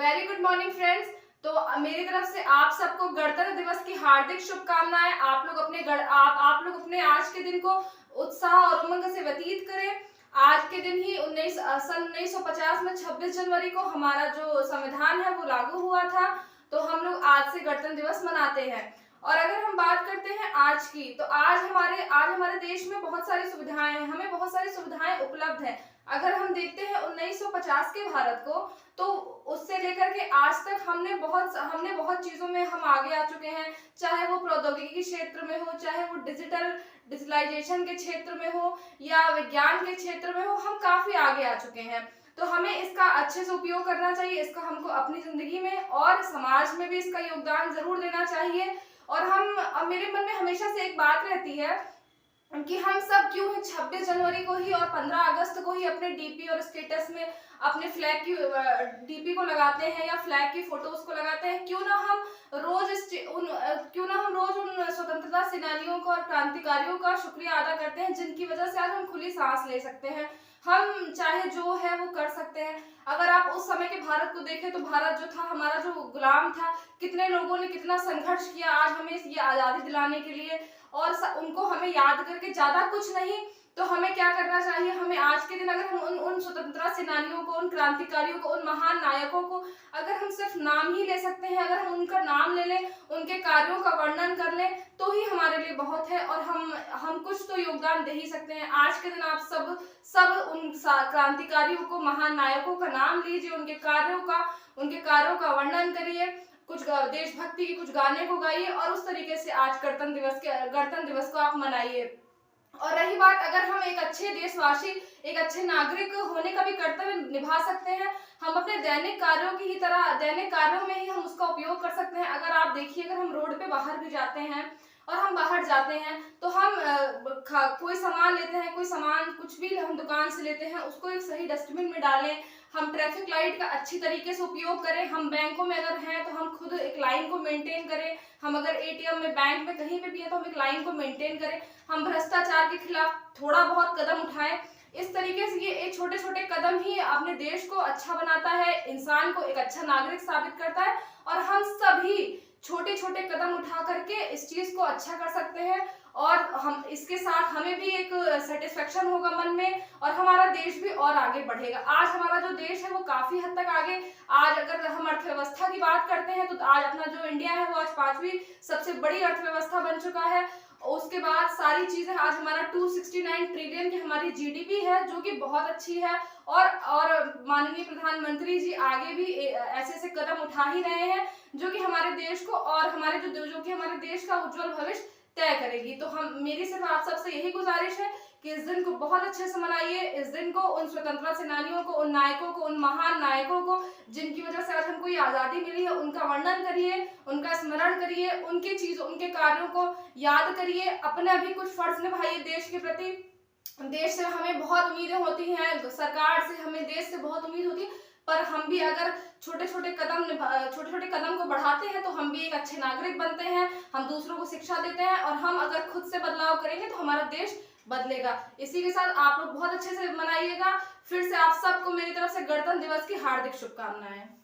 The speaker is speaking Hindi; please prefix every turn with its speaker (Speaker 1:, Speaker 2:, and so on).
Speaker 1: Very good morning friends. तो मेरी तरफ से आप सबको गणतंत्र दिवस की हार्दिक शुभकामनाएं। आप लोग अपने आज के दिन को उत्साह और उमंग से व्यतीत करें। आज के दिन ही सन 1950 में 26 जनवरी को हमारा जो संविधान है वो लागू हुआ था। तो हम लोग आज से गणतंत्र दिवस मनाते हैं। और अगर हम बात करते हैं आज की, तो आज हमारे देश में बहुत सारी सुविधाएं हैं, हमें बहुत सारी सुविधाएं उपलब्ध हैं। अगर हम देखते हैं 1950 के भारत को, तो उससे लेकर के आज तक हमने बहुत चीजों में हम आगे आ चुके हैं। चाहे वो प्रौद्योगिकी के क्षेत्र में हो, चाहे वो डिजिटलाइजेशन के क्षेत्र में हो, या विज्ञान के क्षेत्र में हो, हम काफी आगे आ चुके हैं। तो हमें इसका अच्छे से उपयोग करना चाहिए। इसका हमको अपनी जिंदगी में और समाज में भी इसका योगदान जरूर देना चाहिए। और मेरे मन में हमेशा से एक बात रहती है कि हम सब क्यों ही 26 जनवरी को ही और 15 अगस्त को ही अपने डीपी और स्टेटस में अपने फ्लैग की डीपी को लगाते हैं या फ्लैग की फोटोज को लगाते हैं। क्यों ना हम रोज उन स्वतंत्रता सेनानियों का और क्रांतिकारियों का शुक्रिया अदा करते हैं, जिनकी वजह से आज हम खुली सांस ले सकते हैं। हम चाहे जो है वो कर सकते हैं। अगर आप उस समय के भारत को देखें, तो भारत जो था, हमारा जो गुलाम था, कितने लोगों ने कितना संघर्ष किया आज हमें ये आजादी दिलाने के लिए। और उनको हमें याद करके ज्यादा कुछ नहीं, तो हमें क्या करना चाहिए, हमें आज के दिन अगर हम उन स्वतंत्रता सेनानियों को, उन क्रांतिकारियों को, उन महान नायकों को अगर हम सिर्फ नाम ही ले सकते हैं, अगर हम उनका नाम ले लें, उनके कार्यों का वर्णन कर लें, तो ही हमारे लिए बहुत है। और हम कुछ तो योगदान दे ही सकते हैं। आज के दिन आप सब उन क्रांतिकारियों को, महान नायकों का नाम लीजिए, उनके कार्यों का वर्णन करिए, कुछ देशभक्ति के कुछ गाने को गाइए, और उस तरीके से आज गणतंत्र दिवस को आप मनाइए। और रही बात, अगर हम एक अच्छे देशवासी, एक अच्छे नागरिक होने का भी कर्तव्य निभा सकते हैं, हम अपने दैनिक कार्यों में ही हम उसका उपयोग कर सकते हैं। अगर आप देखिए, अगर हम रोड पे बाहर भी जाते हैं और हम बाहर जाते हैं, तो हम कोई सामान लेते हैं, कोई सामान कुछ भी हम दुकान से लेते हैं, उसको एक सही डस्टबिन में डालें। हम ट्रैफिक लाइट का अच्छी तरीके से उपयोग करें। हम बैंकों में अगर हैं, तो हम खुद एक लाइन को मेंटेन करें। हम अगर एटीएम में, बैंक में, कहीं पे भी है, तो हम एक लाइन को मेंटेन करें। हम भ्रष्टाचार के खिलाफ थोड़ा बहुत कदम उठाएं। इस तरीके से ये छोटे छोटे कदम ही अपने देश को अच्छा बनाता है, इंसान को एक अच्छा नागरिक साबित करता है। और हम सभी छोटे छोटे कदम उठा करके इस चीज को अच्छा कर सकते हैं। और हम इसके साथ हमें भी एक सेटिस्फेक्शन होगा मन में, और हमारा देश भी और आगे बढ़ेगा। आज हमारा जो देश है वो काफी हद तक आगे, आज अगर हम अर्थव्यवस्था की बात करते हैं, तो आज अपना जो इंडिया है वो आज 5वीं सबसे बड़ी अर्थव्यवस्था बन चुका है। उसके बाद सारी चीजें, आज हमारा 269 ट्रिलियन की हमारी जीडीपी है, जो कि बहुत अच्छी है। और माननीय प्रधानमंत्री जी आगे भी ऐसे कदम उठा ही रहे हैं, जो कि हमारे देश को और हमारे हमारे देश का उज्जवल भविष्य तय करेगी। तो मेरी सिर्फ आप सबसे यही गुजारिश है कि इस दिन को बहुत अच्छे से मनाइए। इस दिन को उन स्वतंत्रता सेनानियों को, उन नायकों को, उन महान नायकों को, जिनकी वजह से आज हमको ये आजादी मिली है, उनका वर्णन करिए, उनका स्मरण करिए, उनके कार्यों को याद करिए। अपना भी कुछ फर्ज निभाइए देश के प्रति। देश से हमें बहुत उम्मीदें होती हैं, सरकार से हमें, देश से बहुत उम्मीद होती है, पर हम भी अगर छोटे छोटे कदम को बढ़ाते हैं, तो हम भी एक अच्छे नागरिक बनते हैं। हम दूसरों को शिक्षा देते हैं, और हम अगर खुद से बदलाव करेंगे, तो हमारा देश बदलेगा। इसी के साथ आप लोग बहुत अच्छे से मनाइएगा। फिर से आप सबको मेरी तरफ से गणतंत्र दिवस की हार्दिक शुभकामनाएं।